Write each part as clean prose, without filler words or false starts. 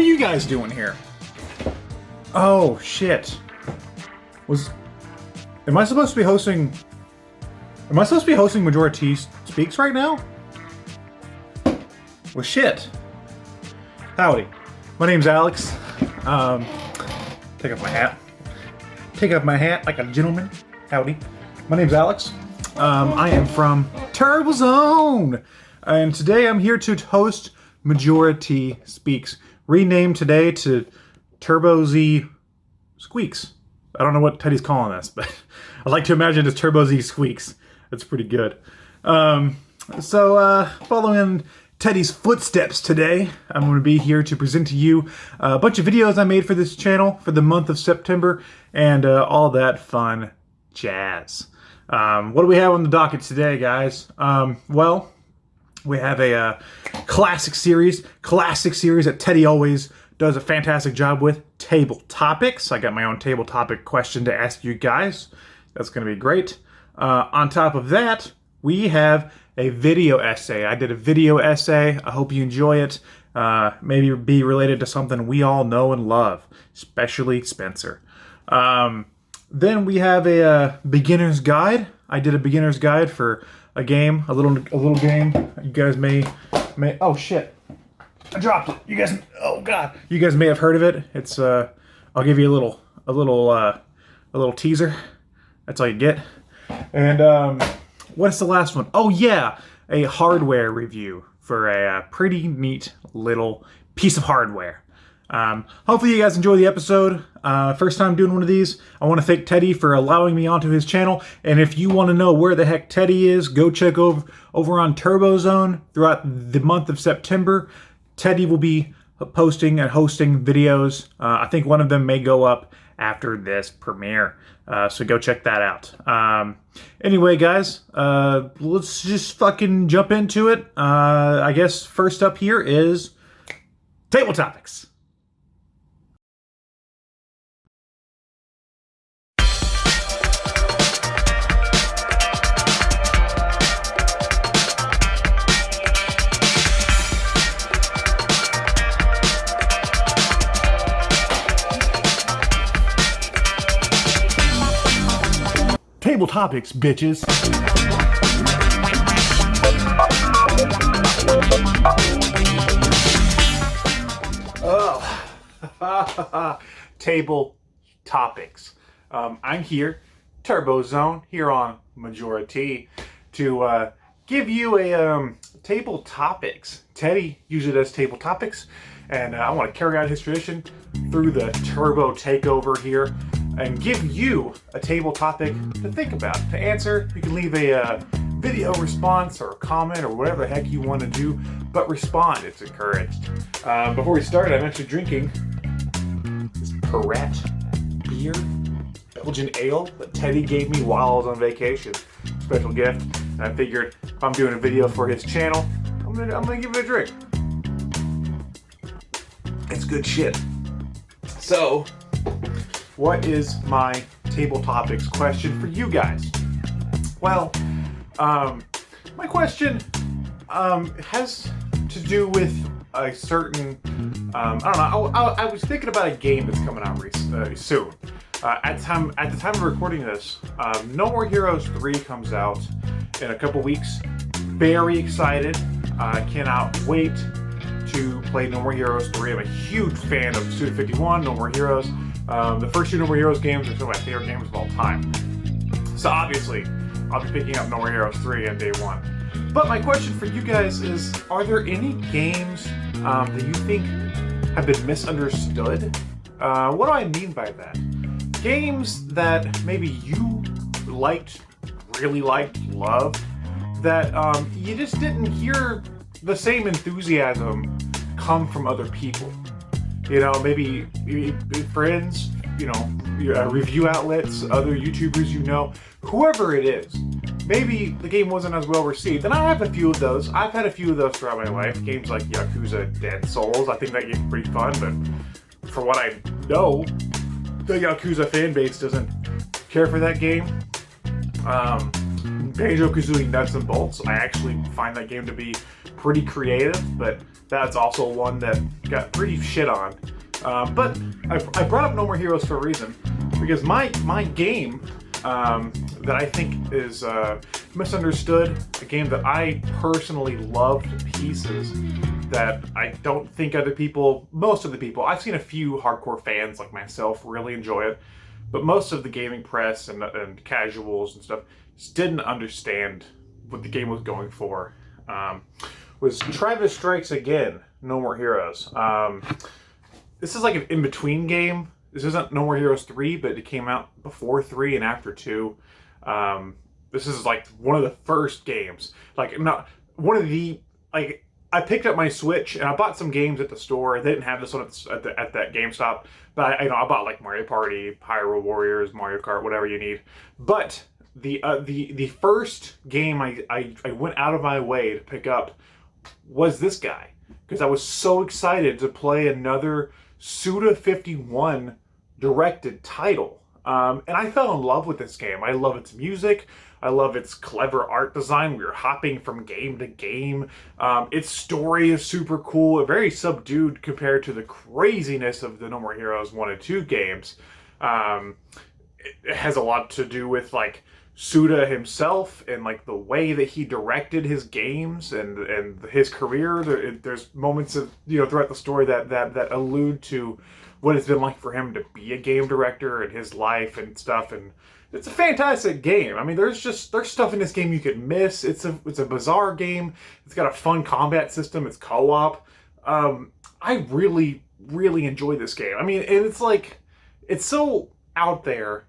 What are you guys doing here? Oh, shit. Am I supposed to be hosting Majora T Speaks right now? Well, shit. Howdy. My name's Alex. Take off my hat. Take off my hat like a gentleman. Howdy. My name's Alex. I am from Turbo Zone. And today I'm here to host Majora T Speaks. Renamed today to Turbo Z Squeaks. I don't know what Teddy's calling this, but I like to imagine it's Turbo Z Squeaks. That's pretty good. Following Teddy's footsteps today, I'm going to be here to present to you a bunch of videos I made for this channel for the month of September and all that fun jazz. What do we have on the docket today, guys? Well, we have a classic series that Teddy always does a fantastic job with, table topics. I got my own table topic question to ask you guys. That's going to be great. On top of that, we have a video essay. I did a video essay. I hope you enjoy it. Maybe be related to something we all know and love, especially Spencer. Then we have a beginner's guide. I did a beginner's guide for a game, a little game. You guys may oh shit, I dropped it. You guys, oh god, you guys may have heard of it. It's I'll give you a little teaser. That's all you get. And what's the last one? Oh yeah, a hardware review for a pretty neat little piece of hardware. Hopefully you guys enjoy the episode. First time doing one of these. I want to thank Teddy for allowing me onto his channel. And if you want to know where the heck Teddy is, go check over on Turbo Zone throughout the month of September. Teddy will be posting and hosting videos. I think one of them may go up after this premiere. So go check that out. Anyway, guys, let's just fucking jump into it. I guess first up here is table topics. Table topics, bitches. Oh, table topics. I'm here, Turbo Zone, here on Majora T, to give you a table topics. Teddy usually does table topics, and I want to carry on his tradition through the Turbo Takeover here and give you a table topic to think about, to answer. You can leave a video response or a comment or whatever the heck you want to do, but respond. It's encouraged. Before we start, I'm actually drinking this Perret beer, Belgian ale that Teddy gave me while I was on vacation. Special gift. And I figured if I'm doing a video for his channel, I'm gonna give it a drink. It's good shit. So, what is my table topics question for you guys? Well, my question has to do with a certain, I don't know, I was thinking about a game that's coming out soon. At the time of recording this, No More Heroes 3 comes out in a couple weeks. Very excited. I cannot wait to play No More Heroes 3. I'm a huge fan of Suda 51, No More Heroes. The first two No More Heroes games are some of my favorite games of all time. So obviously, I'll be picking up No More Heroes 3 on day one. But my question for you guys is, are there any games that you think have been misunderstood? What do I mean by that? Games that maybe you really liked, loved, that you just didn't hear the same enthusiasm come from other people. You know, maybe friends, you know, review outlets, other YouTubers you know, whoever it is. Maybe the game wasn't as well received, and I have a few of those. I've had a few of those throughout my life. Games like Yakuza, Dead Souls. I think that game's pretty fun, but for what I know, the Yakuza fan base doesn't care for that game. Banjo-Kazooie Nuts and Bolts. I actually find that game to be pretty creative, but that's also one that got pretty shit on. But I brought up No More Heroes for a reason, because my game that I think is misunderstood, a game that I personally loved to pieces, that I don't think most of the people, I've seen a few hardcore fans like myself really enjoy it, but most of the gaming press and casuals and stuff just didn't understand what the game was going for. Was Travis Strikes Again, No More Heroes. This is like an in-between game. This isn't No More Heroes 3, but it came out before 3 and after 2. This is like one of the first games. Like, not one of the, like, I picked up my Switch and I bought some games at the store. They didn't have this one at that GameStop, but I bought like Mario Party, Hyrule Warriors, Mario Kart, whatever you need. But the first game I went out of my way to pick up was this guy, because I was so excited to play another Suda 51 directed title. And I fell in love with this game. I love its music. I love its clever art design. We were hopping from game to game. Its story is super cool. Very subdued compared to the craziness of the No More Heroes 1 and 2 games. It has a lot to do with like Suda himself and like the way that he directed his games and his career. There's moments of, throughout the story that allude to what it's been like for him to be a game director and his life and stuff. And it's a fantastic game. I mean, there's stuff in this game you could miss. It's a bizarre game. It's got a fun combat system. It's co-op. I really, really enjoy this game. I mean, and it's so out there,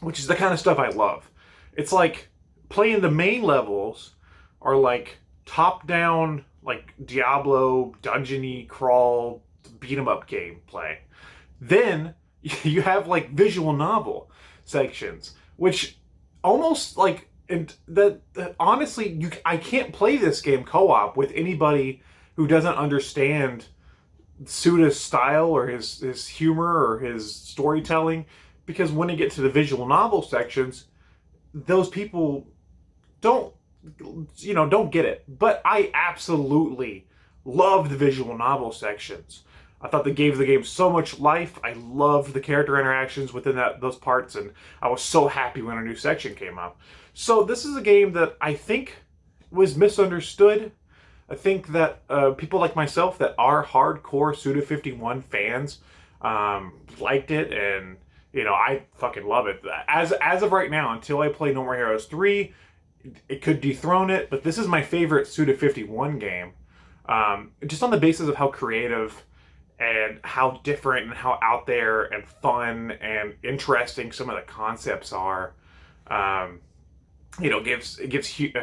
which is the kind of stuff I love. It's like playing the main levels are like top-down, like Diablo, dungeon-y, crawl, beat-em-up gameplay. Then you have like visual novel sections, which almost like, and honestly, I can't play this game co-op with anybody who doesn't understand Suda's style or his humor or his storytelling, because when you get to the visual novel sections, those people don't get it. But I absolutely love the visual novel sections. I thought they gave the game so much life. I loved the character interactions within those parts, and I was so happy when a new section came out. So this is a game that I think was misunderstood. I think that people like myself that are hardcore Suda 51 fans liked it, and I fucking love it. As of right now, until I play No More Heroes 3, it could dethrone it, but this is my favorite Suda 51 game. Just on the basis of how creative and how different and how out there and fun and interesting some of the concepts are. Gives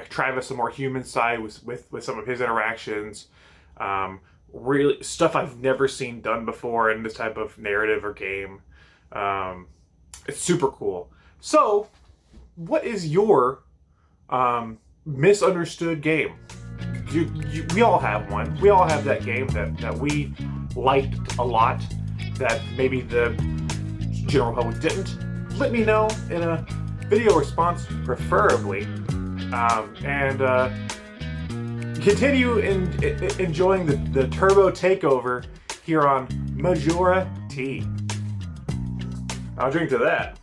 Travis a more human side with some of his interactions. Really stuff I've never seen done before in this type of narrative or game. It's super cool. So, what is your misunderstood game? We all have one. We all have that game that we liked a lot that maybe the general public didn't. Let me know in a video response, preferably, and continue enjoying the Turbo Takeover here on Majora Tea. I'll drink to that.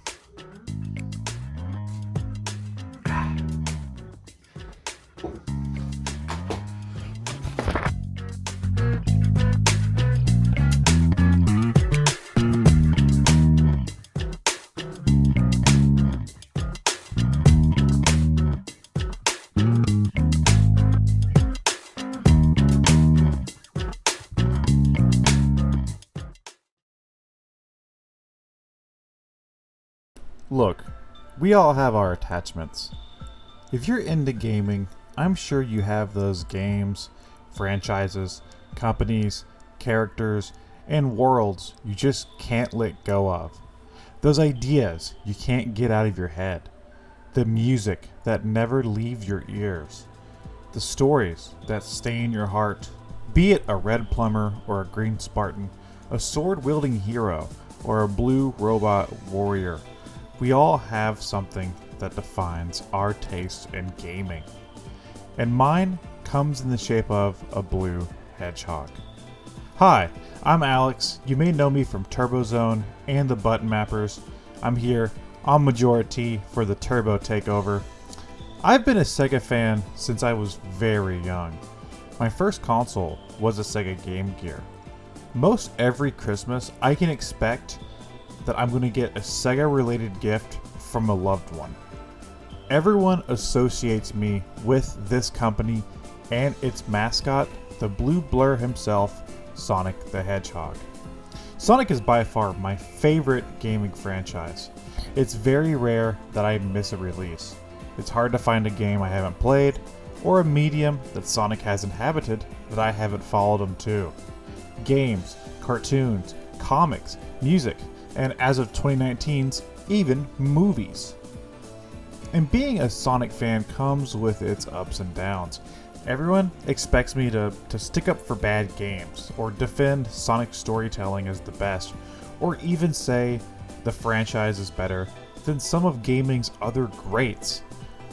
Look, we all have our attachments. If you're into gaming, I'm sure you have those games, franchises, companies, characters, and worlds you just can't let go of. Those ideas you can't get out of your head. The music that never leaves your ears. The stories that stay in your heart. Be it a red plumber or a green Spartan, a sword-wielding hero, or a blue robot warrior. We all have something that defines our taste in gaming. And mine comes in the shape of a blue hedgehog. Hi, I'm Alex. You may know me from Turbo Zone and the Button Mappers. I'm here on Majora T for the Turbo Takeover. I've been a Sega fan since I was very young. My first console was a Sega Game Gear. Most every Christmas, I can expect that I'm going to get a Sega-related gift from a loved one. Everyone associates me with this company and its mascot, the blue blur himself, Sonic the Hedgehog. Sonic is by far my favorite gaming franchise. It's very rare that I miss a release. It's hard to find a game I haven't played, or a medium that Sonic has inhabited that I haven't followed him to. Games, cartoons, comics, music, and as of 2019's, even movies. And being a Sonic fan comes with its ups and downs. Everyone expects me to stick up for bad games, or defend Sonic storytelling as the best, or even say the franchise is better than some of gaming's other greats.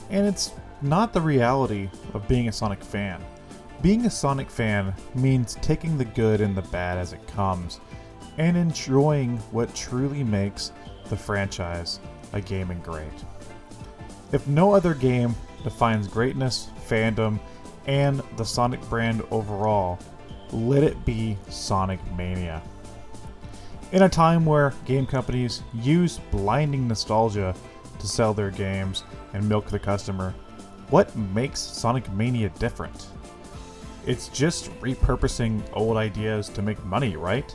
And it's not the reality of being a Sonic fan. Being a Sonic fan means taking the good and the bad as it comes, and enjoying what truly makes the franchise a gaming great. If no other game defines greatness, fandom, and the Sonic brand overall, let it be Sonic Mania. In a time where game companies use blinding nostalgia to sell their games and milk the customer, what makes Sonic Mania different? It's just repurposing old ideas to make money, right?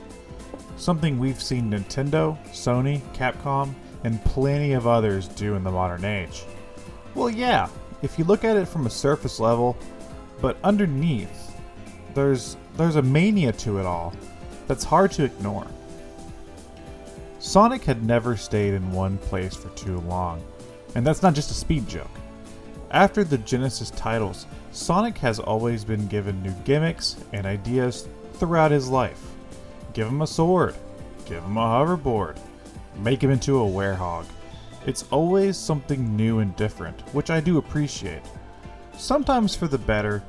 Something we've seen Nintendo, Sony, Capcom, and plenty of others do in the modern age. Well, yeah, if you look at it from a surface level, but underneath, there's a mania to it all that's hard to ignore. Sonic had never stayed in one place for too long, and that's not just a speed joke. After the Genesis titles, Sonic has always been given new gimmicks and ideas throughout his life. Give him a sword, give him a hoverboard, make him into a werehog. It's always something new and different, which I do appreciate. Sometimes for the better,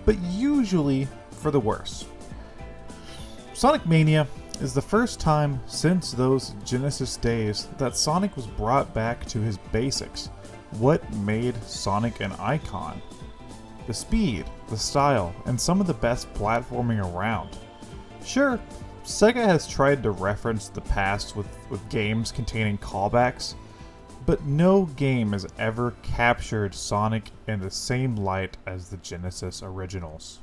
but usually for the worse. Sonic Mania is the first time since those Genesis days that Sonic was brought back to his basics. What made Sonic an icon? The speed, the style, and some of the best platforming around. Sure, Sega has tried to reference the past with games containing callbacks, but no game has ever captured Sonic in the same light as the Genesis originals.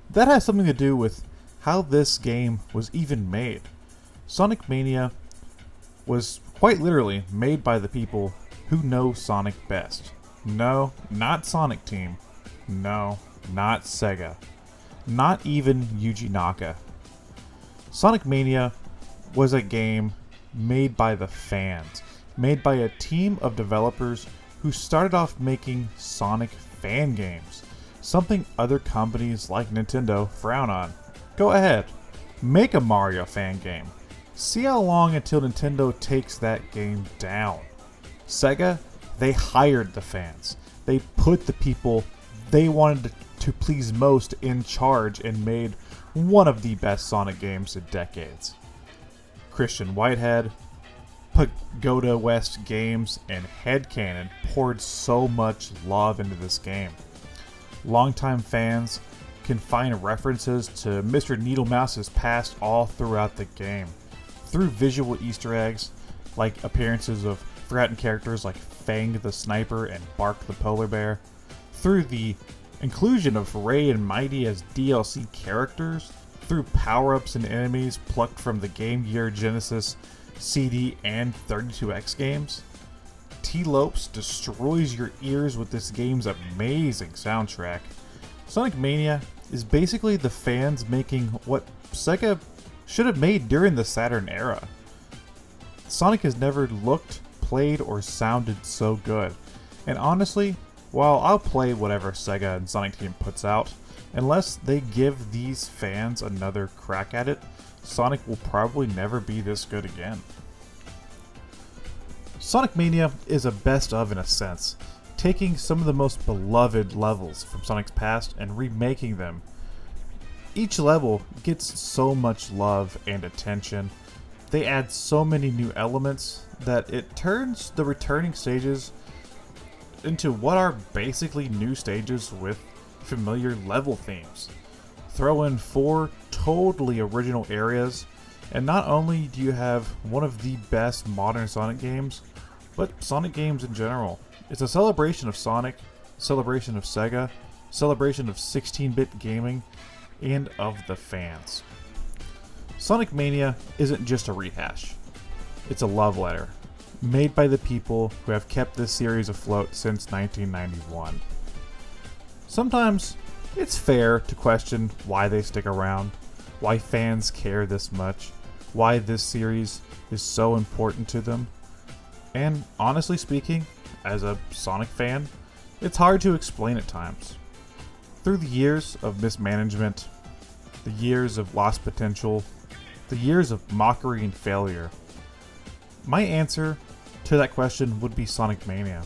That has something to do with how this game was even made. Sonic Mania was quite literally made by the people who know Sonic best. No, not Sonic Team. No, not Sega. Not even Yuji Naka. Sonic Mania was a game made by the fans, made by a team of developers who started off making Sonic fan games, something other companies like Nintendo frown on. Go ahead, make a Mario fan game. See how long until Nintendo takes that game down. Sega, they hired the fans. They put the people they wanted to please most in charge and made one of the best Sonic games in decades. Christian Whitehead, Pagoda West Games, and Headcanon poured so much love into this game. Longtime fans can find references to Mr. Needlemouse's past all throughout the game, through visual Easter eggs, like appearances of forgotten characters like Fang the Sniper and Bark the Polar Bear, through the inclusion of Ray and Mighty as DLC characters, through power-ups and enemies plucked from the Game Gear, Genesis, CD, and 32X games. T-Lopes destroys your ears with this game's amazing soundtrack. Sonic Mania is basically the fans making what Sega should have made during the Saturn era. Sonic has never looked, played, or sounded so good. And honestly, while I'll play whatever Sega and Sonic Team puts out, unless they give these fans another crack at it, Sonic will probably never be this good again. Sonic Mania is a best of in a sense. taking some of the most beloved levels from Sonic's past and remaking them. Each level gets so much love and attention. They add so many new elements that it turns the returning stages into what are basically new stages with familiar level themes. Throw in 4 totally original areas, and not only do you have one of the best modern Sonic games, but Sonic games in general. It's a celebration of Sonic, celebration of Sega, celebration of 16-bit gaming, and of the fans. Sonic Mania isn't just a rehash. It's a love letter, made by the people who have kept this series afloat since 1991. Sometimes it's fair to question why they stick around, why fans care this much, why this series is so important to them. And honestly speaking, as a Sonic fan, it's hard to explain at times. Through the years of mismanagement, the years of lost potential, the years of mockery and failure, my answer to that question would be Sonic Mania.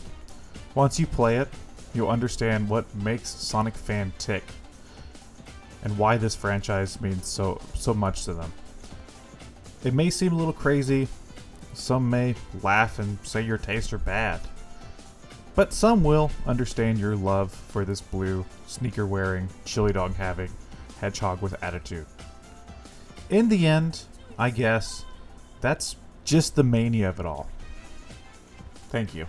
Once you play it, you'll understand what makes Sonic fan tick and why this franchise means so much to them. It may seem a little crazy, some may laugh and say your tastes are bad, but some will understand your love for this blue, sneaker-wearing, chili dog-having hedgehog with attitude. In the end, I guess, that's just the mania of it all. Thank you.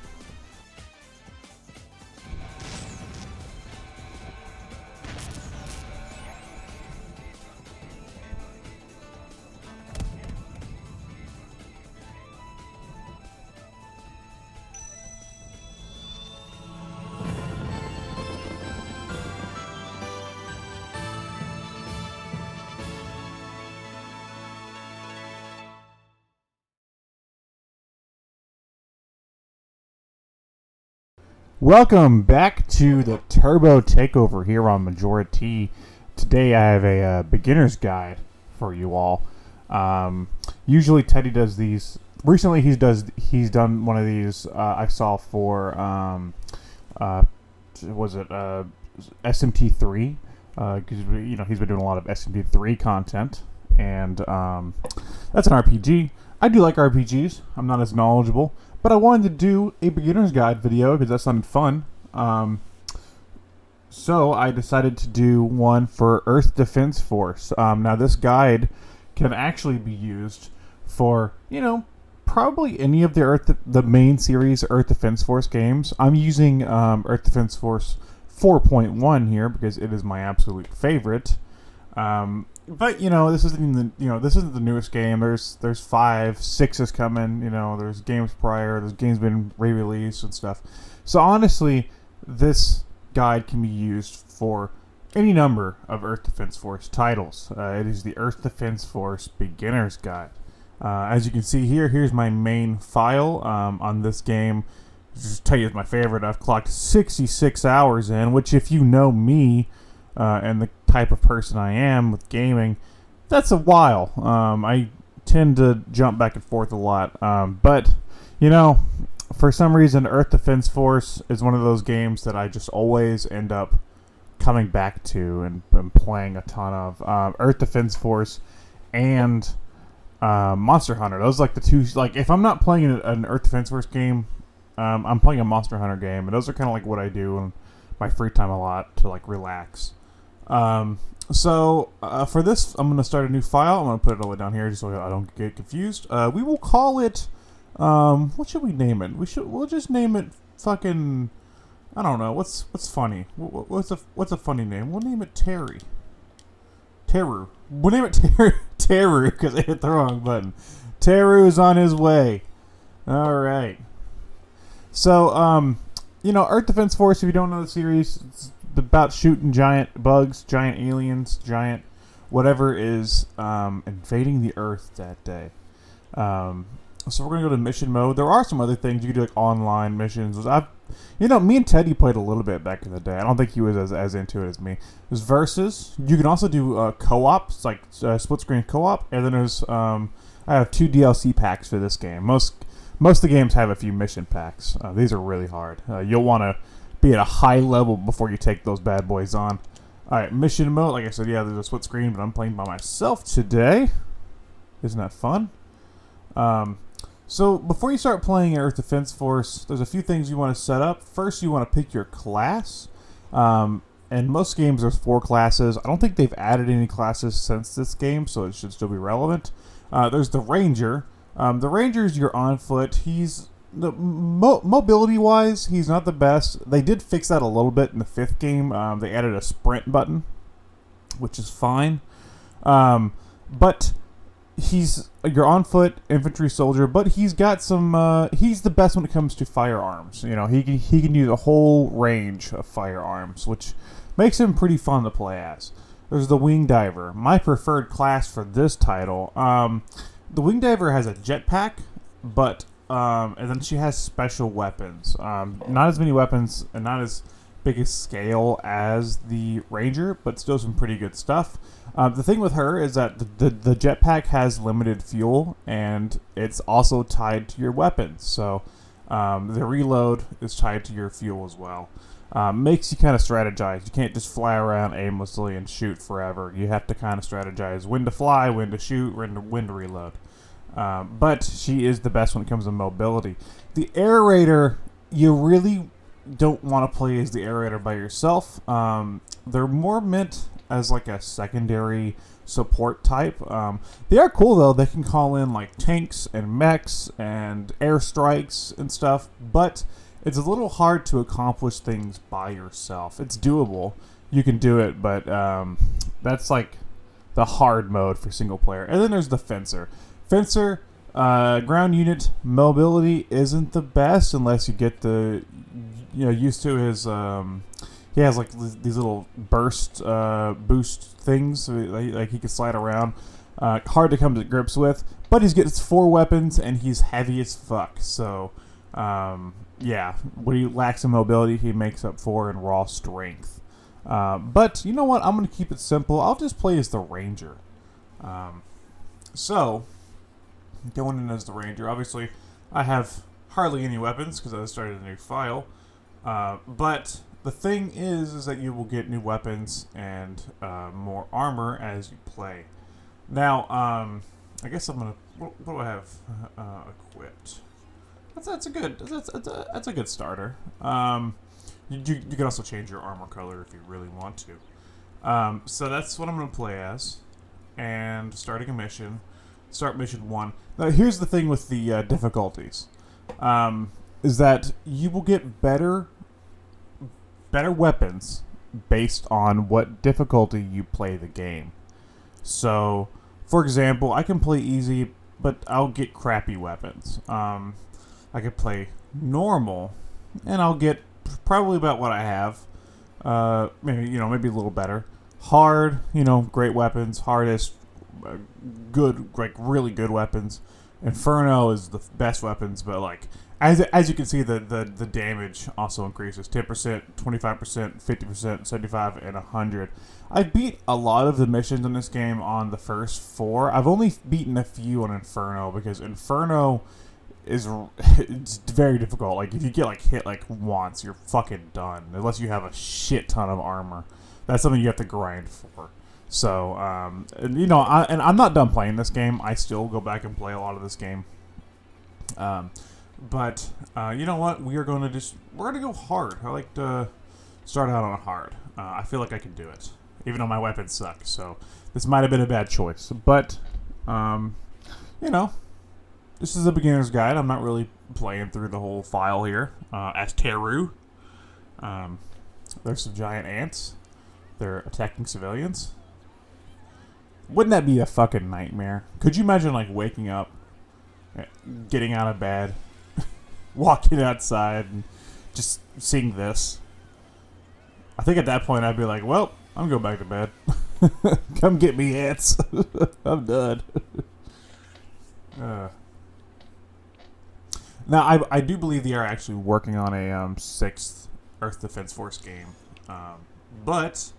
Welcome back to the Turbo Takeover here on Majora T. Today I have a beginner's guide for you all. Usually Teddy does these. Recently he's done one of these. I saw for SMT3 because he's been doing a lot of SMT3 content, and that's an RPG. I do like RPGs. I'm not as knowledgeable, but I wanted to do a beginner's guide video because that sounded fun. So I decided to do one for Earth Defense Force. Now this guide can actually be used for, probably any of the main series Earth Defense Force games. I'm using Earth Defense Force 4.1 here because it is my absolute favorite. But this isn't the newest game. There's 5, 6 is coming. There's games prior. There's games been re-released and stuff. So honestly, this guide can be used for any number of Earth Defense Force titles. It is the Earth Defense Force Beginner's Guide. As you can see here, here's my main file on this game. Just tell you it's my favorite. I've clocked 66 hours in, which if you know me, and the type of person I am with gaming, that's a while. I tend to jump back and forth a lot. But, for some reason, Earth Defense Force is one of those games that I just always end up coming back to and playing a ton of. Earth Defense Force and Monster Hunter. Those are like the two. Like, if I'm not playing an Earth Defense Force game, I'm playing a Monster Hunter game. And those are kind of like what I do in my free time a lot to, relax. So for this, I'm going to start a new file. I'm going to put it all the way down here just so I don't get confused. We will call it, what should we name it? We'll just name it fucking, I don't know, what's funny? What's a funny name? We'll name it Terry. Teru. We'll name it Teru because I hit the wrong button. Teru is on his way. Alright. So, Earth Defense Force, if you don't know the series, it's about shooting giant bugs, giant aliens, giant whatever is invading the Earth that day. So we're going to go to mission mode. There are some other things. You can do like online missions. Me and Teddy played a little bit back in the day. I don't think he was as into it as me. There's versus. You can also do co-op. It's like split screen co-op. And then there's I have 2 DLC packs for this game. Most of the games have a few mission packs. These are really hard. You'll want to be at a high level before you take those bad boys on. Alright, mission mode. Like I said, yeah, there's a split screen, but I'm playing by myself today. Isn't that fun? So before you start playing Earth Defense Force, there's a few things you want to set up. First, you want to pick your class. In most games, there's 4 classes. I don't think they've added any classes since this game, so it should still be relevant. There's the Ranger. The Ranger is your on foot. He's mobility-wise, he's not the best. They did fix that a little bit in the 5th game. They added a sprint button, which is fine. But he's your on-foot infantry soldier, but he's got some. He's the best when it comes to firearms. You know, he can use a whole range of firearms, which makes him pretty fun to play as. There's the Wing Diver, my preferred class for this title. The Wing Diver has a jetpack, but and then she has special weapons. Not as many weapons and not as big a scale as the Ranger, but still some pretty good stuff. The thing with her is that the jetpack has limited fuel, and it's also tied to your weapons. So the reload is tied to your fuel as well. Makes you kind of strategize. You can't just fly around aimlessly and shoot forever. You have to kind of strategize when to fly, when to shoot, when to reload. But she is the best when it comes to mobility. The Aerator, you really don't want to play as the Aerator by yourself. They're more meant as like a secondary support type. They are cool though. They can call in like tanks and mechs and airstrikes and stuff, but it's a little hard to accomplish things by yourself. It's doable. You can do it, but that's like the hard mode for single player. And then there's the Fencer. Fencer, ground unit mobility isn't the best unless you get the, used to his. He has like these little boost things, so like he can slide around. Hard to come to grips with, but he's got 4 weapons and he's heavy as fuck. So, yeah, what he lacks in mobility, he makes up for in raw strength. But you know what? I'm gonna keep it simple. I'll just play as the Ranger. So, going in as the Ranger, obviously, I have hardly any weapons because I started a new file. But the thing is that you will get new weapons and more armor as you play. Now, I guess I'm gonna. What do I have equipped? That's a good starter. You can also change your armor color if you really want to. So that's what I'm gonna play as, and starting a mission. Start mission 1. Now here's the thing with the difficulties, is that you will get better weapons based on what difficulty you play the game. So, for example, I can play easy, but I'll get crappy weapons. I could play normal, and I'll get probably about what I have. Maybe a little better. Hard, great weapons. Hardest, good, like really good weapons. Inferno is the best weapons, but like as you can see, the damage also increases 10%, 25%, 50%, 75, and 100. I beat a lot of the missions in this game on the first 4. I've only beaten a few on Inferno because Inferno it's very difficult. Like if you get like hit like once, you're fucking done unless you have a shit ton of armor. That's something you have to grind for. So and I'm not done playing this game. I still go back and play a lot of this game. But you know what? We're gonna go hard. I like to start out on hard. I feel like I can do it, even though my weapons suck. So this might have been a bad choice, but this is a beginner's guide. I'm not really playing through the whole file here. As Teru, there's some giant ants. They're attacking civilians. Wouldn't that be a fucking nightmare? Could you imagine like waking up, getting out of bed, walking outside, and just seeing this? I think at that point I'd be like, well, I'm going back to bed. Come get me, ants. I'm done. Now, I do believe they are actually working on a 6th Earth Defense Force game. But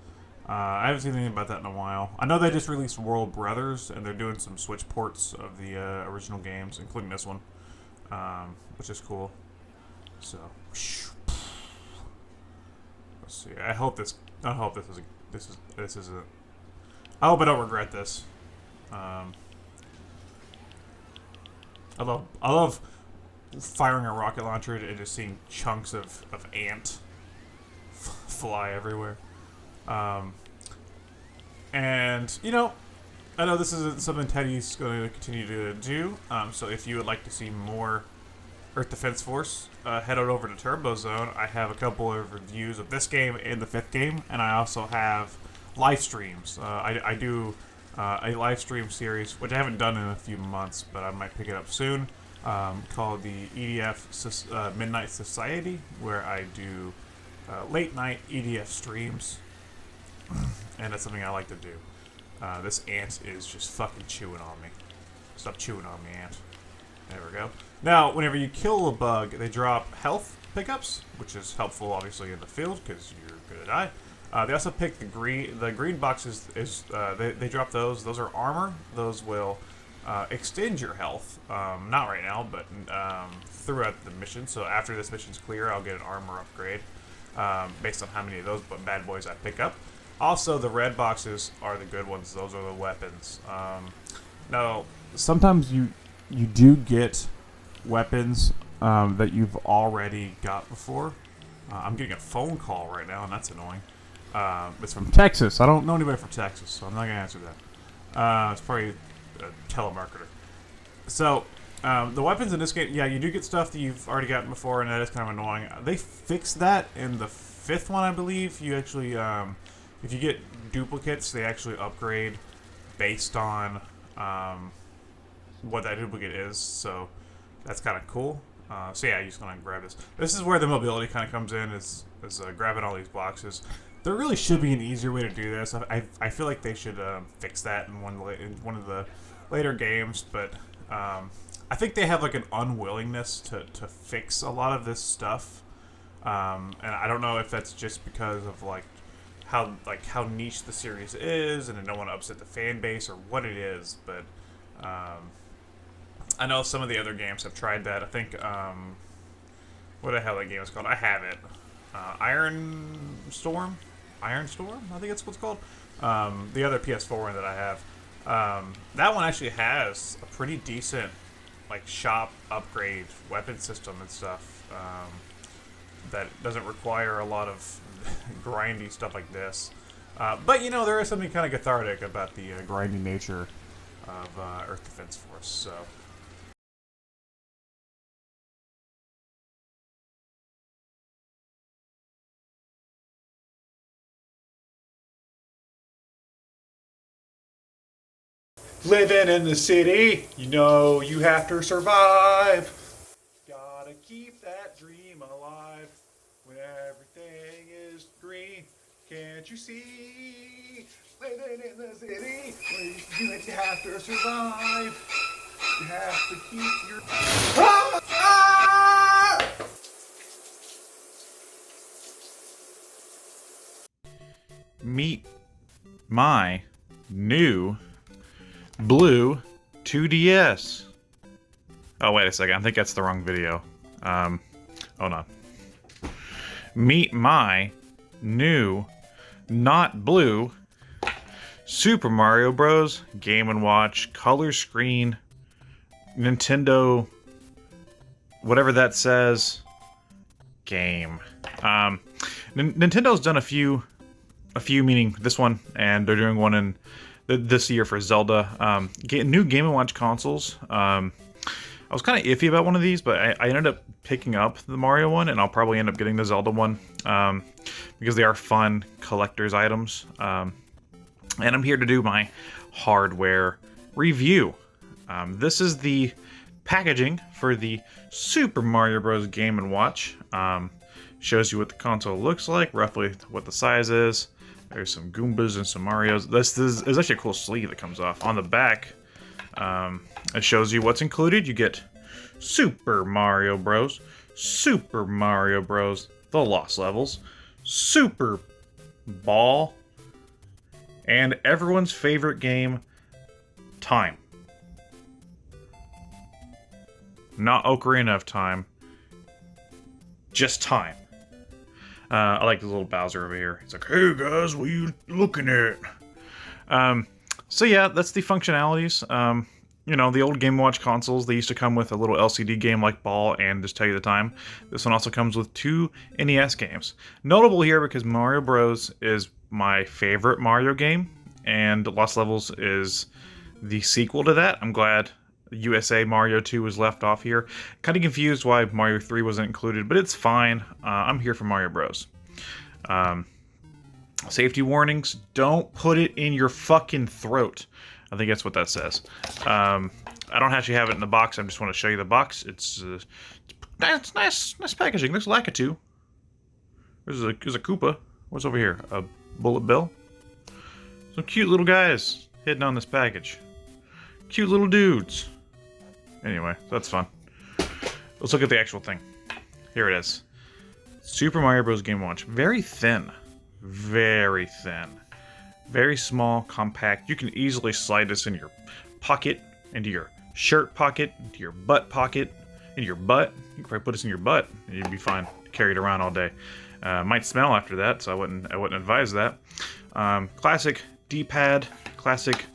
I haven't seen anything about that in a while. I know they just released World Brothers, and they're doing some Switch ports of the original games, including this one, which is cool. So, Let's see. I hope this isn't. I hope I don't regret this. I love firing a rocket launcher and just seeing chunks of ant fly everywhere. And you know, I know this isn't something Teddy's going to continue to do. So if you would like to see more Earth Defense Force, head on over to Turbo Zone. I have a couple of reviews of this game and the 5th game, and I also have live streams. I do a live stream series, which I haven't done in a few months, but I might pick it up soon, called the EDF Midnight Society, where I do late night EDF streams, and that's something I like to do. This ant is just fucking chewing on me. Stop chewing on me, ant. There we go. Now, whenever you kill a bug, they drop health pickups, which is helpful, obviously, in the field, because you're gonna die. They also pick the green boxes. They drop those. Those are armor. Those will extend your health. Not right now, but throughout the mission. So after this mission's clear, I'll get an armor upgrade based on how many of those bad boys I pick up. Also, the red boxes are the good ones. Those are the weapons. Now, sometimes you do get weapons that you've already got before. I'm getting a phone call right now, and that's annoying. It's from Texas. I don't know anybody from Texas, so I'm not going to answer that. It's probably a telemarketer. So, the weapons in this game, yeah, you do get stuff that you've already gotten before, and that is kind of annoying. They fixed that in the 5th one, I believe. You actually, if you get duplicates, they actually upgrade based on what that duplicate is, so that's kind of cool. So yeah, you're just going to grab this. This is where the mobility kind of comes in, is grabbing all these boxes. There really should be an easier way to do this. I feel like they should fix that in one of the later games, but I think they have like an unwillingness to fix a lot of this stuff, and I don't know if that's just because of how niche the series is, and I don't want to upset the fan base or what it is, but I know some of the other games have tried that. I think what the hell that game is called? I have it. Iron Storm, I think that's what it's called. The other PS4 one that I have, that one actually has a pretty decent shop upgrade weapon system and stuff that doesn't require a lot of grindy stuff like this. But you know, there is something kind of cathartic about the grindy nature of Earth Defense Force. So. Living in the city, you know you have to survive. Gotta keep that dream alive when everything is green. Can't you see? Living in the city, you have to survive. You have to keep your... Meet my new blue 2DS. Oh, wait a second. I think that's the wrong video. Hold on. Meet my new, not blue, Super Mario Bros. Game & Watch, color screen, Nintendo, whatever that says, game. Nintendo's done a few, meaning this one, and they're doing one in this year for Zelda. New Game & Watch consoles. I was kind of iffy about one of these, but I ended up picking up the Mario one, and I'll probably end up getting the Zelda one because they are fun collector's items. And I'm here to do my hardware review. This is the packaging for the Super Mario Bros. Game & Watch. Shows you what the console looks like, roughly what the size is. There's some Goombas and some Marios. This is actually a cool sleeve that comes off. On the back, it shows you what's included. You get Super Mario Bros., Super Mario Bros. The Lost Levels, Super Ball, and everyone's favorite game, Time. Not Ocarina of Time, just Time. I like the little Bowser over here. He's like, hey guys, what are you looking at? So yeah, that's the functionalities. You know, the old Game & Watch consoles, they used to come with a little LCD game like Ball and Just Tell You the Time. This one also comes with 2 NES games. Notable here because Mario Bros. Is my favorite Mario game, and Lost Levels is the sequel to that. I'm glad USA Mario 2 was left off here. Kind of confused why Mario 3 wasn't included, but it's fine. I'm here for Mario Bros. Safety warnings, don't put it in your fucking throat. I think that's what that says. I don't actually have it in the box. I just want to show you the box. It's nice packaging. Looks like Lakitu. There's a Koopa. What's over here? A Bullet Bill. Some cute little guys hidden on this package. Cute little dudes. Anyway, that's fun. Let's look at the actual thing. Here it is. Super Mario Bros. Game & Watch. Very thin. Very thin. Very small, compact. You can easily slide this in your pocket, into your shirt pocket, into your butt pocket, into your butt. You could probably put this in your butt, and you'd be fine to carry it around all day. Might smell after that, so I wouldn't advise that. Classic D-pad, classic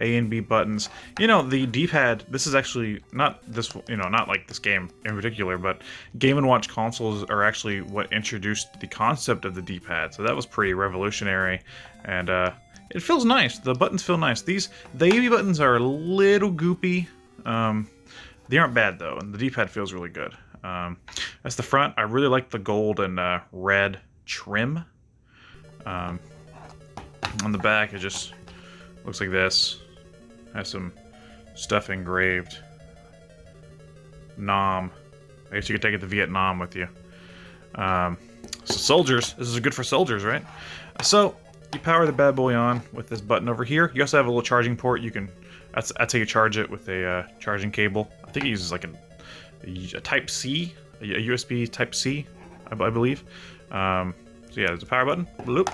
A and B buttons. You know, the D-pad, this is actually not this, you know, not like this game in particular, but Game & Watch consoles are actually what introduced the concept of the D-pad. So that was pretty revolutionary, and it feels nice. The buttons feel nice. The AB buttons are a little goopy. They aren't bad though, and the D-pad feels really good. That's the front. I really like the gold and red trim. On the back, it just looks like this. Has some stuff engraved. Nam. I guess you could take it to Vietnam with you. So soldiers. This is good for soldiers, right? So you power the bad boy on with this button over here. You also have a little charging port. You can. That's how you charge it with a charging cable. I think it uses like a Type C, a USB Type C, I believe. So yeah, there's a power button. Bloop.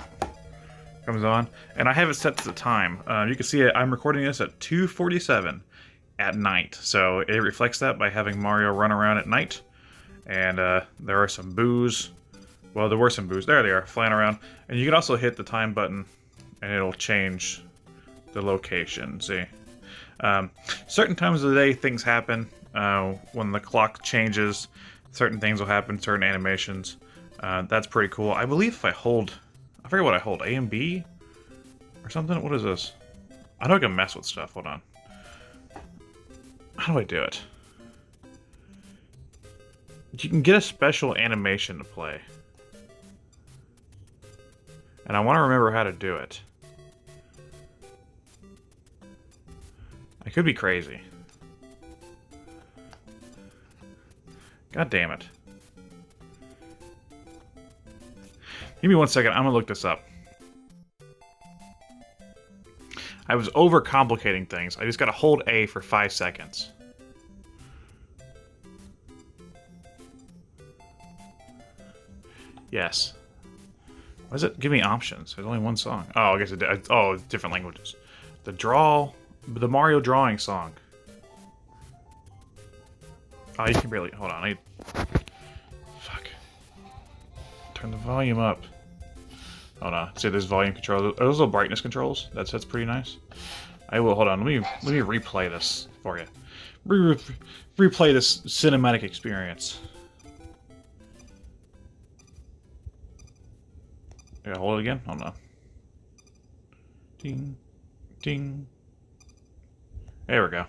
Comes on, and I have it set to the time. You can see it, I'm recording this at 2:47 at night, so it reflects that by having Mario run around at night. And there are some boos. Well, there were some boos. There they are, flying around. And you can also hit the time button, and it'll change the location. See, certain times of the day things happen. When the clock changes, certain things will happen. Certain animations. That's pretty cool. I believe if I hold. I forget what I hold. A and B? Or something? What is this? I know I can mess with stuff. Hold on. How do I do it? You can get a special animation to play. And I want to remember how to do it. I could be crazy. God damn it. Give me 1 second, I'm gonna look this up. I was overcomplicating things. I just gotta hold A for 5 seconds. Yes. Why does it give me options? There's only one song. Oh, I guess it did. Oh, different languages. The Mario drawing song. Oh, you can barely, hold on. Fuck. Turn the volume up. Hold on. See, there's volume control. Are those little brightness controls? That's pretty nice. I will. Hold on. Let me replay this for you. Replay this cinematic experience. Yeah, hold it again. Hold on. Ding, ding. There we go.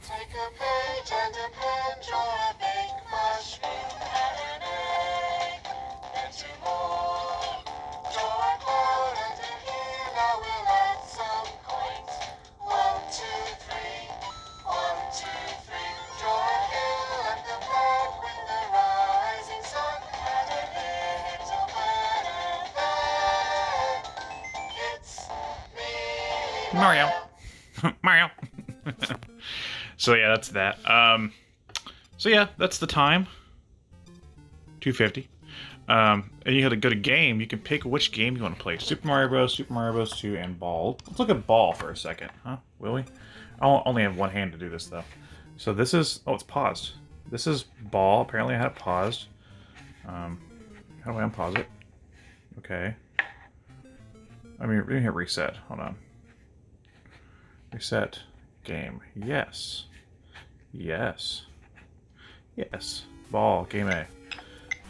Take a page and a pen, draw a big mushroom and an egg. Then two more. Draw a cloud and a hill. Now we'll add some coins. 1, 2, 3. 1, 2, 3. Draw a hill and the black with the rising sun. And a little planet there. It's me. Mario. Mario. So yeah, that's that. So yeah, that's the time. 2:50. And you had to go to game. You can pick which game you want to play. Super Mario Bros., Super Mario Bros. 2, and Ball. Let's look at Ball for a second, huh? Will we? I'll only have one hand to do this though. So this is. Oh, it's paused. This is Ball. Apparently, I had it paused. How do I unpause it? Okay. I mean, we're gonna hit reset. Hold on. Reset game. Yes. Yes. Yes. Ball. Game A.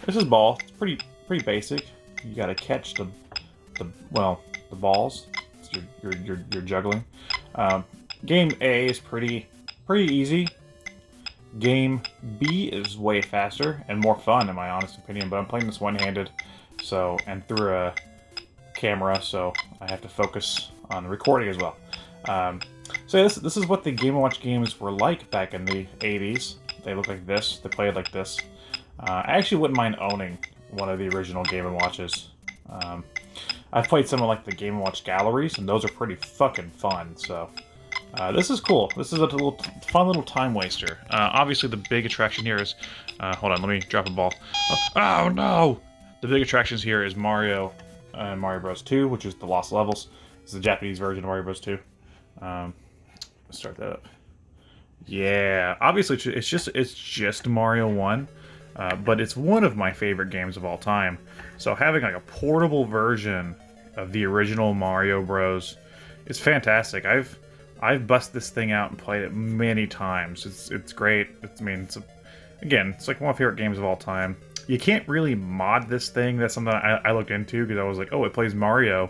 This is ball. It's pretty basic. You gotta catch the balls. It's you're juggling. Game A is pretty easy. Game B is way faster and more fun, in my honest opinion. But I'm playing this one-handed, and through a camera, so I have to focus on recording as well. So this is what the Game & Watch games were like back in the 80s. They look like this. They played like this. I actually wouldn't mind owning one of the original Game & Watches. I've played some of like the Game & Watch galleries, and those are pretty fucking fun. So this is cool. This is a fun little time waster. Obviously, the big attraction here is... hold on, let me drop a ball. Oh no! The big attractions here is Mario and Mario Bros. 2, which is the Lost Levels. It's the Japanese version of Mario Bros. 2. Let's start that up. Yeah, obviously it's just Mario 1, but it's one of my favorite games of all time. So having like a portable version of the original Mario Bros. Is fantastic. I've busted this thing out and played it many times. It's great. It's like one of my favorite games of all time. You can't really mod this thing. That's something I looked into because I was like, oh, it plays Mario.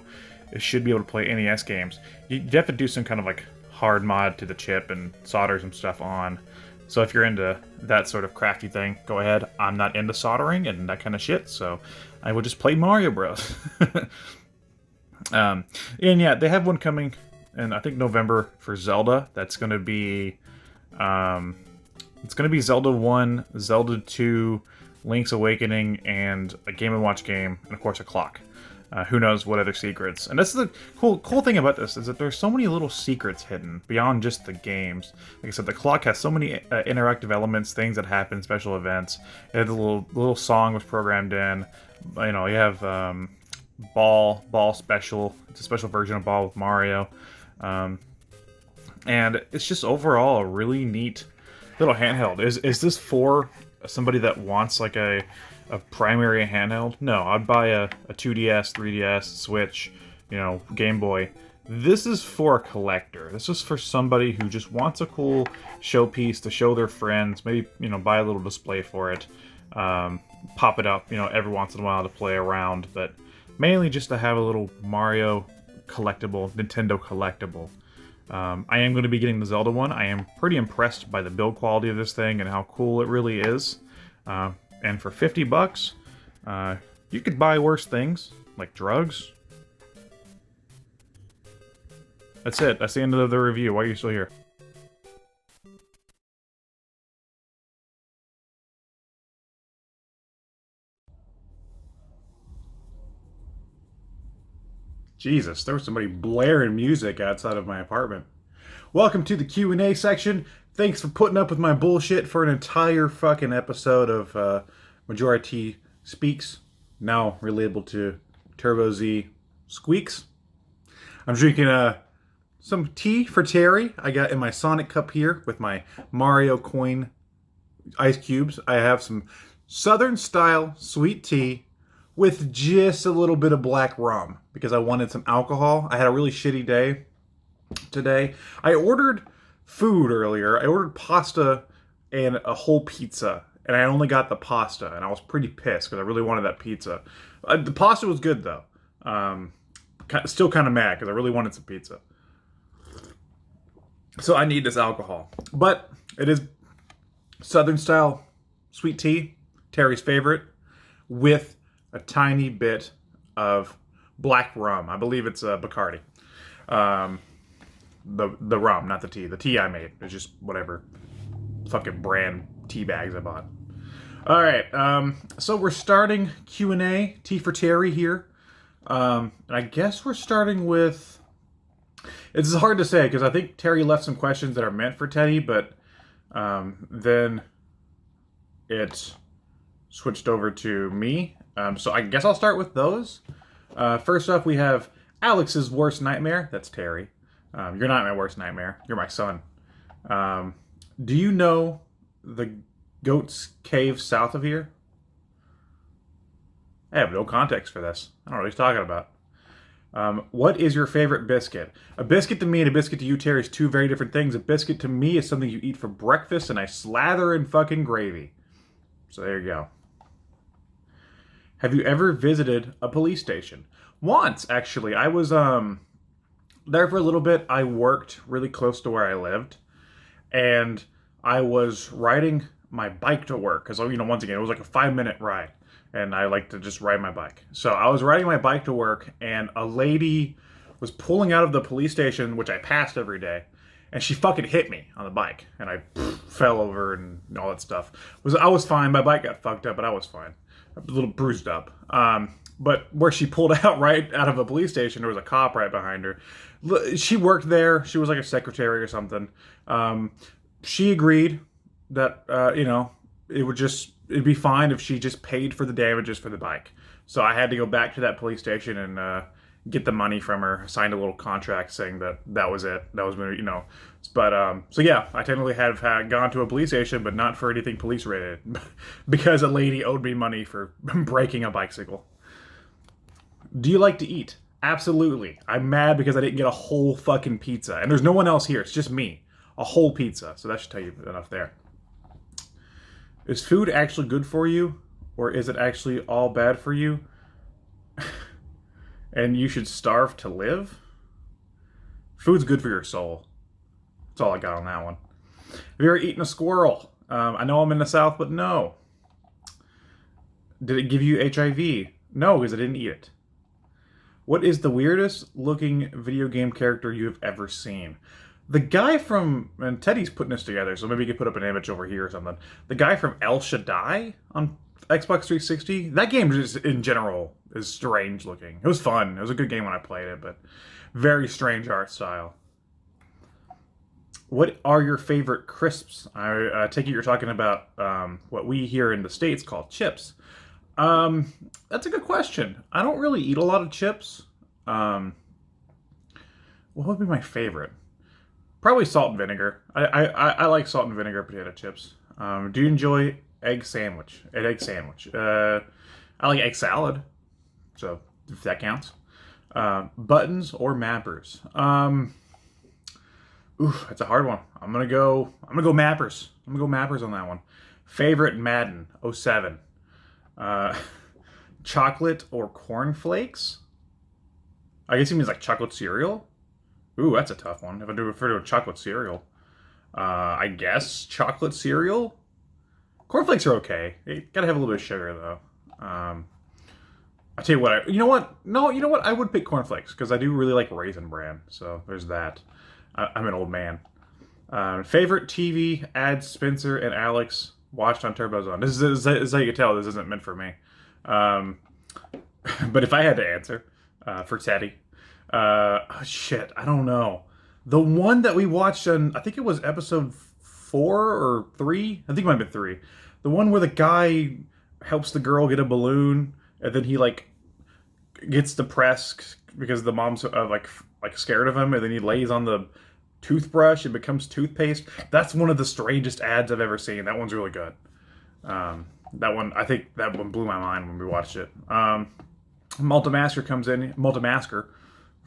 It should be able to play NES games. You have to do some kind of like hard mod to the chip and solder some stuff on. So if you're into that sort of crafty thing, go ahead. I'm not into soldering and that kind of shit, so I would just play Mario Bros. And yeah, they have one coming in, I think, November for Zelda. That's going to be... it's going to be Zelda 1, Zelda 2, Link's Awakening, and a Game & Watch game, and of course a clock. Who knows what other secrets. And that's the cool thing about this, is that there's so many little secrets hidden beyond just the games. Like I said, the clock has so many interactive elements, things that happen, special events. It had the little song was programmed in. You know, you have Ball Special. It's a special version of Ball with Mario. And it's just overall a really neat little handheld. Is this for somebody that wants like a primary handheld? No, I'd buy a 2DS, 3DS, Switch, Game Boy. This is for a collector. This is for somebody who just wants a cool showpiece to show their friends. Maybe, buy a little display for it. Pop it up, every once in a while to play around. But mainly just to have a little Mario collectible, Nintendo collectible. I am going to be getting the Zelda one. I am pretty impressed by the build quality of this thing and how cool it really is. And for $50, you could buy worse things, like drugs. That's it. That's the end of the review. Why are you still here? Jesus, there was somebody blaring music outside of my apartment. Welcome to the Q&A section. Thanks for putting up with my bullshit for an entire fucking episode of Majora T Speaks, now relatable to Turbo Z Squeaks. I'm drinking some tea for Terry. I got in my Sonic cup here with my Mario coin ice cubes. I have some Southern style sweet tea with just a little bit of black rum because I wanted some alcohol. I had a really shitty day today. I ordered food earlier. I ordered pasta and a whole pizza, and I only got the pasta, and I was pretty pissed because I really wanted that pizza. The pasta was good though. Still kind of mad because I really wanted some pizza. So I need this alcohol, but it is Southern style sweet tea, Terry's favorite, with a tiny bit of black rum. I believe it's Bacardi. The rum, not the tea. The tea I made. It's just whatever fucking brand tea bags I bought. All right, so we're starting Q&A, Tea for Terry here. And I guess we're starting with... It's hard to say because I think Terry left some questions that are meant for Teddy, but then it switched over to me. So I guess I'll start with those. First up, we have Alex's worst nightmare. That's Terry. You're not my worst nightmare. You're my son. Do you know the Goat's Cave south of here? I have no context for this. I don't know what he's talking about. What is your favorite biscuit? A biscuit to me and a biscuit to you, Terry, is two very different things. A biscuit to me is something you eat for breakfast and I slather in fucking gravy. So there you go. Have you ever visited a police station? Once, actually. I was there for a little bit. I worked really close to where I lived. And I was riding my bike to work. Because, once again, it was like a 5-minute ride. And I like to just ride my bike. So I was riding my bike to work, and a lady was pulling out of the police station, which I passed every day, and she fucking hit me on the bike, and I fell over and all that stuff. I was fine. My bike got fucked up, but I was fine. A little bruised up. But where she pulled out right out of a police station, there was a cop right behind her. She worked there. She was like a secretary or something. She agreed that, it'd be fine if she just paid for the damages for the bike. So I had to go back to that police station and get the money from her. Signed a little contract saying that was it. That was But so yeah, I technically have gone to a police station, but not for anything police related, because a lady owed me money for breaking a bicycle. Do you like to eat? Absolutely. I'm mad because I didn't get a whole fucking pizza, and there's no one else here. It's just me, a whole pizza. So that should tell you enough there. Is food actually good for you, or is it actually all bad for you? And you should starve to live? Food's good for your soul. That's all I got on that one. Have you ever eaten a squirrel? I know I'm in the South, but no. Did it give you HIV? No, because I didn't eat it. What is the weirdest looking video game character you have ever seen? The guy from, and Teddy's putting this together, so maybe you could put up an image over here or something. The guy from El Shaddai on Xbox 360, that game just in general is strange looking. It was fun. It was a good game when I played it, but very strange art style. What are your favorite crisps? I take it you're talking about what we here in the States call chips. That's a good question. I don't really eat a lot of chips. What would be my favorite? Probably salt and vinegar. I like salt and vinegar potato chips. Do you enjoy egg sandwich? An egg sandwich. I like egg salad. So if that counts. Buttons or mappers? That's a hard one. I'm gonna go mappers. I'm gonna go mappers on that one. Favorite Madden 07. Chocolate or cornflakes? I guess he means like chocolate cereal. Ooh, that's a tough one. If I do refer to a chocolate cereal, I guess chocolate cereal. Cornflakes are okay. You gotta have a little bit of sugar though. I tell you what, you know what? I would pick cornflakes because I do really like Raisin Bran. So there's that. I'm an old man. Favorite TV ads Spencer and Alex watched on Turbo Zone. This is how you can tell this isn't meant for me. But if I had to answer for Teddy, shit, I don't know. The one that we watched on, I think it was episode 4 or 3. I think it might have been 3. The one where the guy helps the girl get a balloon, and then he like gets depressed because the mom's like scared of him, and then he lays on the toothbrush and becomes toothpaste. That's one of the strangest ads I've ever seen. That one's really good. I think that one blew my mind when we watched it. Multimaster comes in. Multimasker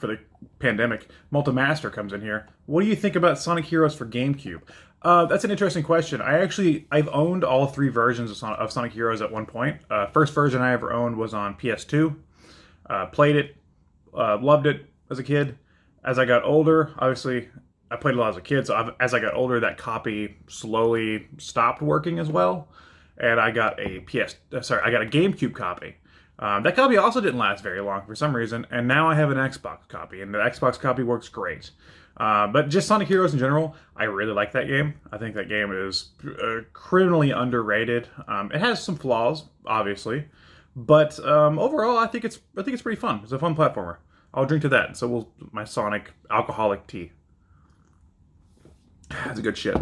for the pandemic. Multimaster comes in here. What do you think about Sonic Heroes for GameCube? That's an interesting question. I've owned all 3 versions of Sonic Heroes at one point. First version I ever owned was on PS2. Played it, loved it as a kid. As I got older, obviously, I played a lot as a kid, so as I got older, that copy slowly stopped working as well, and I got a GameCube copy. That copy also didn't last very long for some reason, and now I have an Xbox copy, and the Xbox copy works great. But just Sonic Heroes in general, I really like that game. I think that game is criminally underrated. It has some flaws, obviously, but overall, I think it's pretty fun. It's a fun platformer. I'll drink to that. So will my Sonic alcoholic tea. That's a good shit.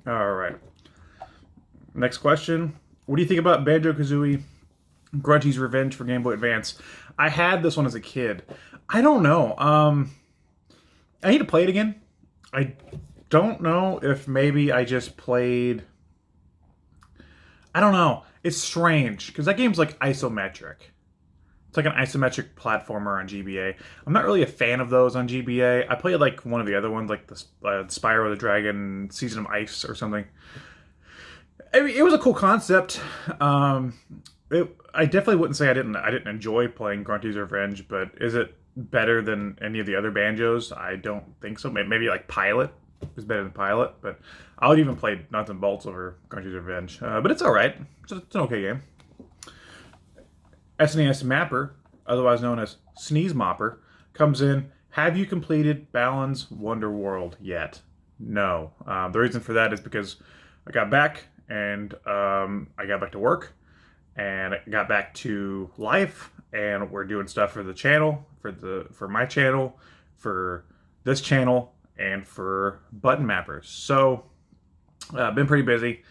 All right. Next question. What do you think about Banjo-Kazooie Grunty's Revenge for Game Boy Advance? I had this one as a kid. I don't know. I need to play it again. I don't know if maybe I just played... I don't know. It's strange, because that game's like isometric. It's like an isometric platformer on GBA. I'm not really a fan of those on GBA. I played like one of the other ones, like the Spyro the Dragon, Season of Ice or something. I mean, it was a cool concept. I definitely wouldn't say I didn't enjoy playing Grunty's Revenge, but is it better than any of the other Banjos? I don't think so. Maybe like Pilot is better than Pilot, but I would even play Nuts and Bolts over Grunty's Revenge. But it's all right. It's an okay game. SNES Mapper, otherwise known as Sneeze Mopper, comes in. Have you completed Balan's Wonder World yet? No. The reason for that is because I got back and I got back to work and I got back to life, and we're doing stuff for the channel, for my channel, for this channel, and for Button Mappers. So I've been pretty busy.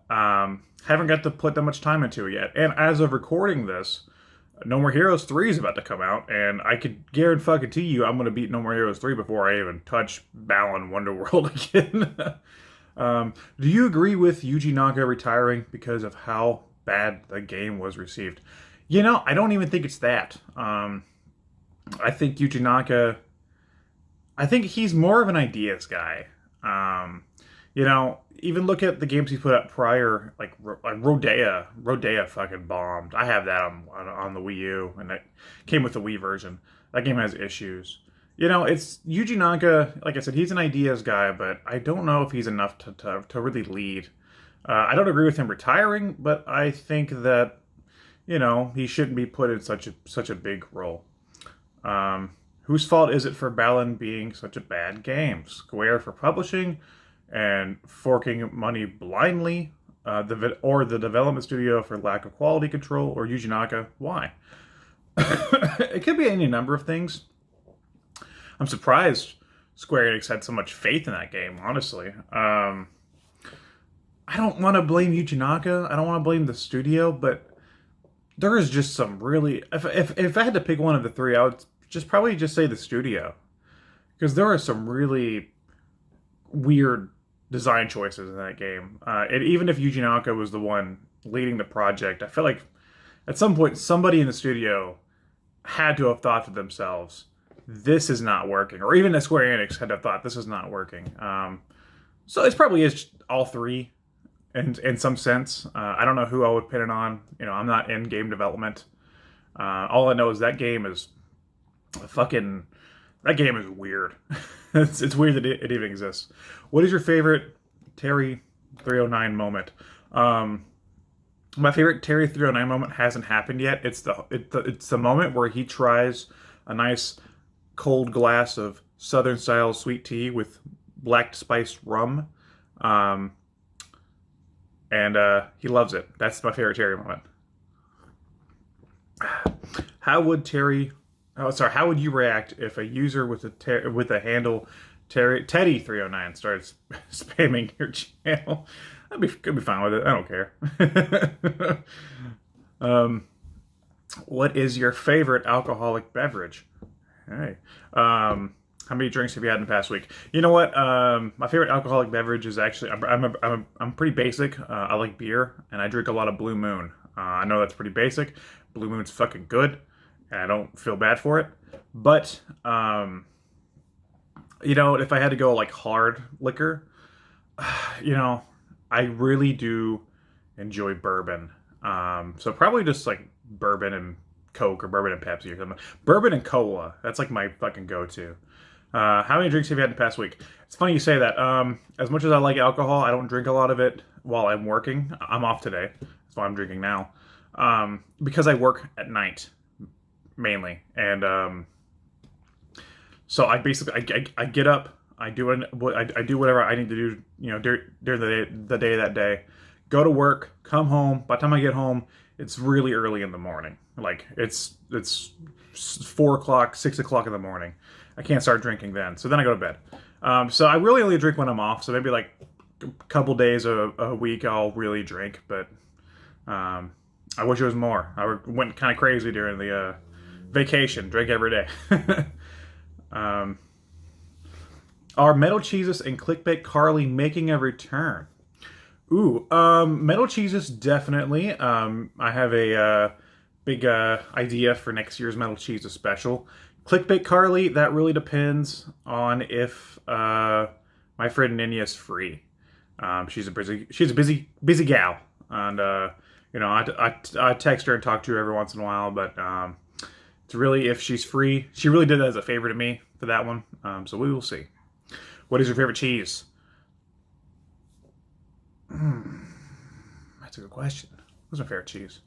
Haven't got to put that much time into it yet. And as of recording this, No More Heroes 3 is about to come out, and I could guarantee you I'm going to beat No More Heroes 3 before I even touch Balan Wonderworld again. Do you agree with Yuji Naka retiring because of how bad the game was received? You know, I don't even think it's that. I think Yuji Naka, I think he's more of an ideas guy. You know, even look at the games he put out prior, like Rodea. Rodea fucking bombed. I have that on the Wii U, and it came with the Wii version. That game has issues. You know, it's Yuji Naka, like I said, he's an ideas guy, but I don't know if he's enough to really lead. I don't agree with him retiring, but I think that, you know, he shouldn't be put in such a big role. Whose fault is it for Balan being such a bad game? Square for publishing and forking money blindly, or the development studio for lack of quality control, or Yuji Naka? Why? It could be any number of things. I'm surprised Square Enix had so much faith in that game, honestly. I don't want to blame Yuji Naka. I don't want to blame the studio, but there is just some really... If I had to pick one of the three, I would probably just say the studio. Because there are some really weird design choices in that game. And even if Yuji Naka was the one leading the project, I feel like at some point somebody in the studio had to have thought to themselves, this is not working. Or even at Square Enix had to have thought, this is not working. So it probably is all three in some sense. I don't know who I would pin it on. You know, I'm not in game development. All I know is that game is that game is weird. It's weird that it even exists. What is your favorite Terry 309 moment? My favorite Terry 309 moment hasn't happened yet. It's the moment where he tries a nice cold glass of Southern style sweet tea with black spiced rum, and he loves it. That's my favorite Terry moment. How would you react if a user with a handle Teddy309 starts spamming your channel? Could be fine with it. I don't care. What is your favorite alcoholic beverage? Hey, how many drinks have you had in the past week? You know what? My favorite alcoholic beverage is actually I'm pretty basic. I like beer, and I drink a lot of Blue Moon. I know that's pretty basic. Blue Moon's fucking good, and I don't feel bad for it. But you know, if I had to go like hard liquor, you know, I really do enjoy bourbon. So probably just like bourbon and Coke or bourbon and Pepsi or something. Bourbon and cola. That's like my fucking go-to. How many drinks have you had in the past week? It's funny you say that. As much as I like alcohol, I don't drink a lot of it while I'm working. I'm off today. That's why I'm drinking now. Because I work at night mainly, and so I basically I get up, I do whatever I need to do, you know, during the day that day, go to work, come home. By the time I get home, it's really early in the morning. Like it's 4 o'clock, 6 o'clock in the morning. I can't start drinking then. So then I go to bed. So I really only drink when I'm off. So maybe like a couple days a week I'll really drink. But I wish it was more. I went kind of crazy during the vacation. Drink every day. Are Metal Cheeses and Clickbait Carly making a return? Ooh, Metal Cheeses definitely. I have a big idea for next year's Metal Cheese special. Clickbait Carly, that really depends on if my friend Nina is free. She's a busy gal, and I text her and talk to her every once in a while, but it's really if she's free. She really did that as a favor to me for that one, so we will see. What is your favorite cheese? That's a good question. What's my favorite cheese?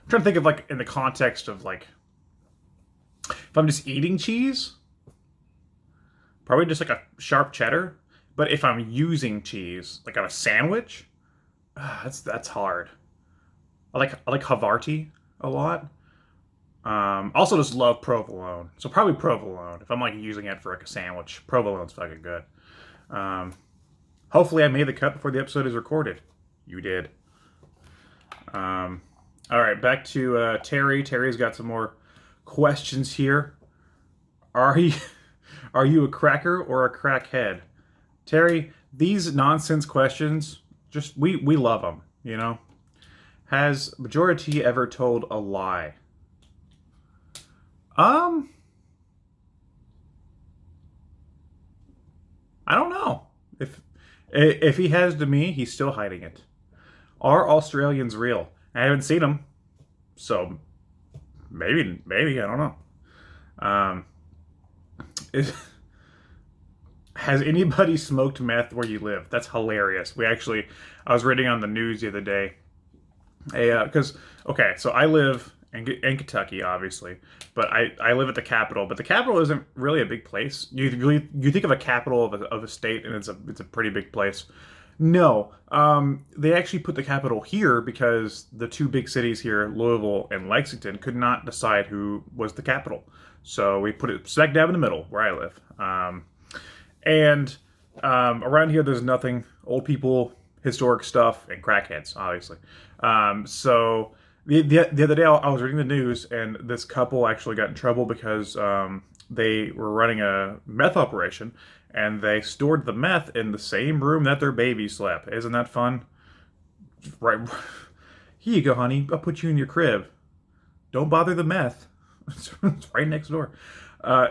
I'm trying to think of like in the context of like if I'm just eating cheese, probably just like a sharp cheddar. But if I'm using cheese like on a sandwich, that's hard. I like Havarti a lot. Also just love provolone. So probably provolone. If I'm like using it for like a sandwich, provolone's fucking good. Hopefully I made the cut before the episode is recorded. You did. All right, back to Terry. Terry's got some more questions here. Are you a cracker or a crackhead? Terry, these nonsense questions, just we love them, you know? Has Majora T ever told a lie? I don't know. If he has to me, he's still hiding it. Are Australians real? I haven't seen them, so maybe I don't know. Has anybody smoked meth where you live? That's hilarious. I was reading on the news the other day. So I live in Kentucky, obviously, but I live at the capital. But the capital isn't really a big place. You think of a capital of a state, and it's a pretty big place. No, they actually put the capital here because the two big cities here, Louisville and Lexington, could not decide who was the capital. So we put it smack dab in the middle where I live. Around here, there's nothing. Old people, historic stuff, and crackheads, obviously. So the other day, I was reading the news, and this couple actually got in trouble because they were running a meth operation, and they stored the meth in the same room that their baby slept. Isn't that fun? Right. Here you go, honey. I'll put you in your crib. Don't bother the meth. It's right next door.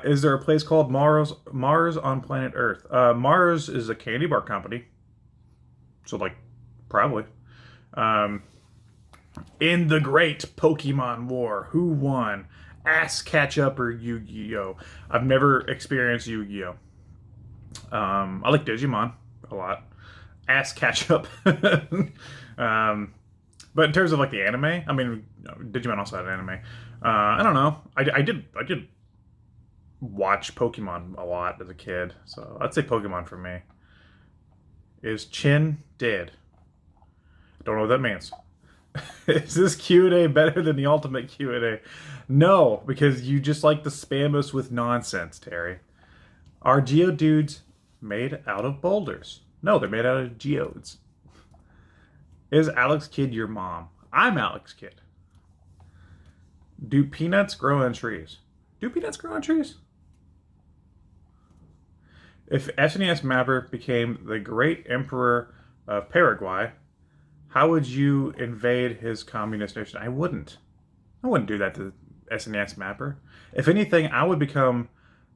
Is there a place called Mars on planet Earth? Mars is a candy bar company. So, probably. In the great Pokemon War, who won? Ass Ketchup or Yu-Gi-Oh? I've never experienced Yu-Gi-Oh. I like Digimon a lot. Ass Ketchup. But in terms of the anime, I mean, Digimon also had an anime. I don't know. I did watch Pokemon a lot as a kid, so I'd say Pokemon for me. Is Chin dead? Don't know what that means. Is this Q&A better than the ultimate Q&A? No, because you just like to spam us with nonsense, Terry. Are Geodudes made out of boulders? No, they're made out of geodes. Is Alex Kidd your mom? I'm Alex Kidd. Do peanuts grow on trees? Do peanuts grow on trees? If SNES Mapper became the great emperor of Paraguay, how would you invade his communist nation? I wouldn't do that to SNES Mapper. If anything, I would become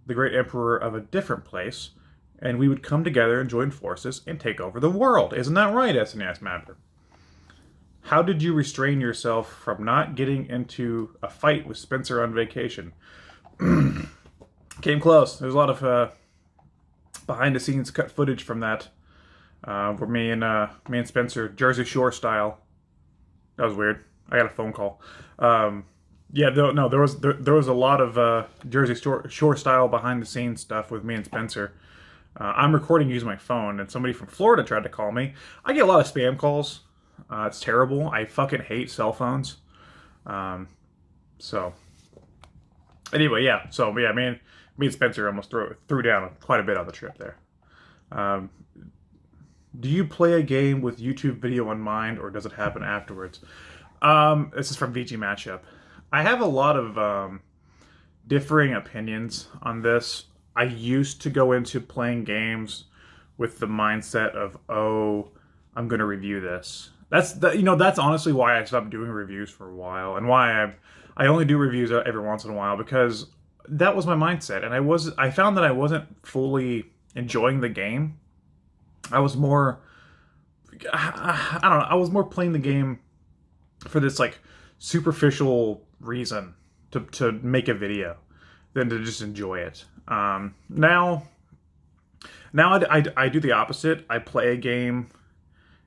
the great emperor of a different place, and we would come together and join forces and take over the world. Isn't that right, SNES Mapper? How did you restrain yourself from not getting into a fight with Spencer on vacation? Came close. There's a lot of behind-the-scenes cut footage from that, where me and Spencer, Jersey Shore style. That was weird. I got a phone call. There was a lot of Jersey Shore style behind-the-scenes stuff with me and Spencer. I'm recording using my phone, and somebody from Florida tried to call me. I get a lot of spam calls. It's terrible. I fucking hate cell phones. Anyway, yeah. So yeah, me and Spencer almost threw down quite a bit on the trip there. Do you play a game with YouTube video in mind, or does it happen afterwards? This is from VG Matchup. I have a lot of differing opinions on this. I used to go into playing games with the mindset of, oh, I'm going to review this. That's honestly why I stopped doing reviews for a while, and why I only do reviews every once in a while because that was my mindset, and I found that I wasn't fully enjoying the game. I was more, I don't know, I was more playing the game for this like superficial reason to make a video than to just enjoy it. Now I do the opposite. I play a game,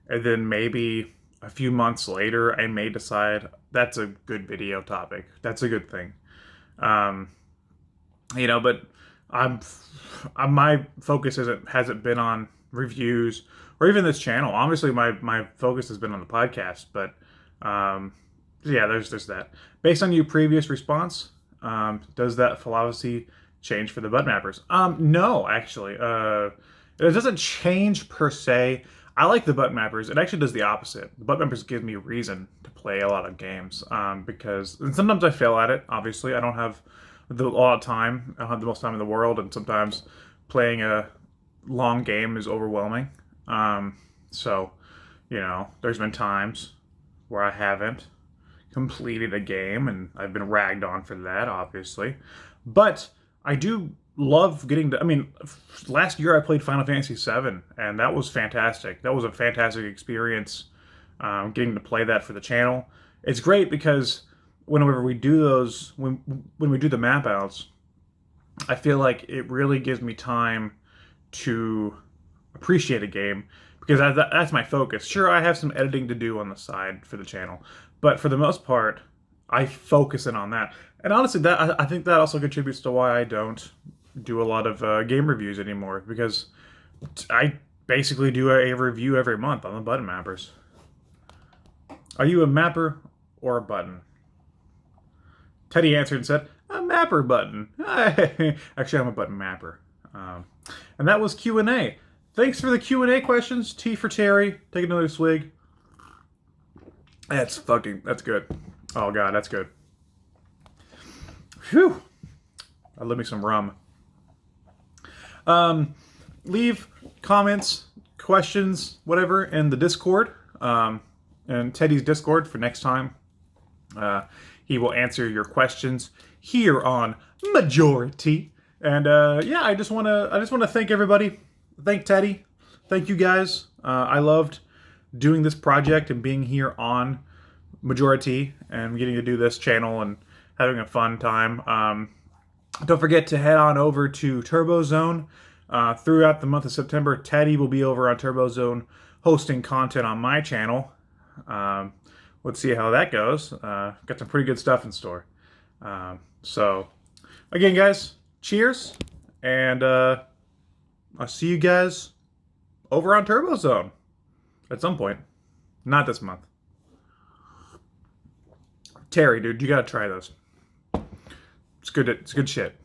and then maybe a few months later, I may decide that's a good video topic. That's a good thing. But my focus hasn't been on reviews or even this channel. Obviously, my focus has been on the podcast, but there's that. Based on your previous response, does that philosophy change for the button mappers? No, actually. It doesn't change per se. I like the button mappers. It actually does the opposite. The button mappers give me a reason to play a lot of games and sometimes I fail at it. Obviously, I don't have a lot of time. I don't have the most time in the world, and sometimes playing a long game is overwhelming. There's been times where I haven't completed a game, and I've been ragged on for that, obviously. But I do love getting to... I mean, last year I played Final Fantasy VII, and that was fantastic. That was a fantastic experience, getting to play that for the channel. It's great because whenever we do those... When we do the map outs, I feel like it really gives me time to appreciate a game, because that's my focus. Sure, I have some editing to do on the side for the channel, but for the most part, I focus in on that. And honestly, I think that also contributes to why I don't do a lot of game reviews anymore, because I basically do a review every month on the button mappers. Are you a mapper or a button? Teddy answered and said, a mapper button. Actually, I'm a button mapper. And that was Q&A. Thanks for the Q&A questions. T for Terry. Take another swig. That's good. Oh, God, that's good. Whew. Let me some rum. Leave comments, questions, whatever, in the Discord. And Teddy's Discord for next time. He will answer your questions here on Majority. And I just want to thank everybody. Thank Teddy. Thank you guys. I loved doing this project and being here on Majority and getting to do this channel and having a fun time. Don't forget to head on over to Turbo Zone. Throughout the month of September, Teddy will be over on Turbo Zone hosting content on my channel. Let's see how that goes. Got some pretty good stuff in store. So, again, guys, cheers, and I'll see you guys over on Turbo Zone at some point. Not this month. Terry, dude, you gotta try those. It's good. It's good shit.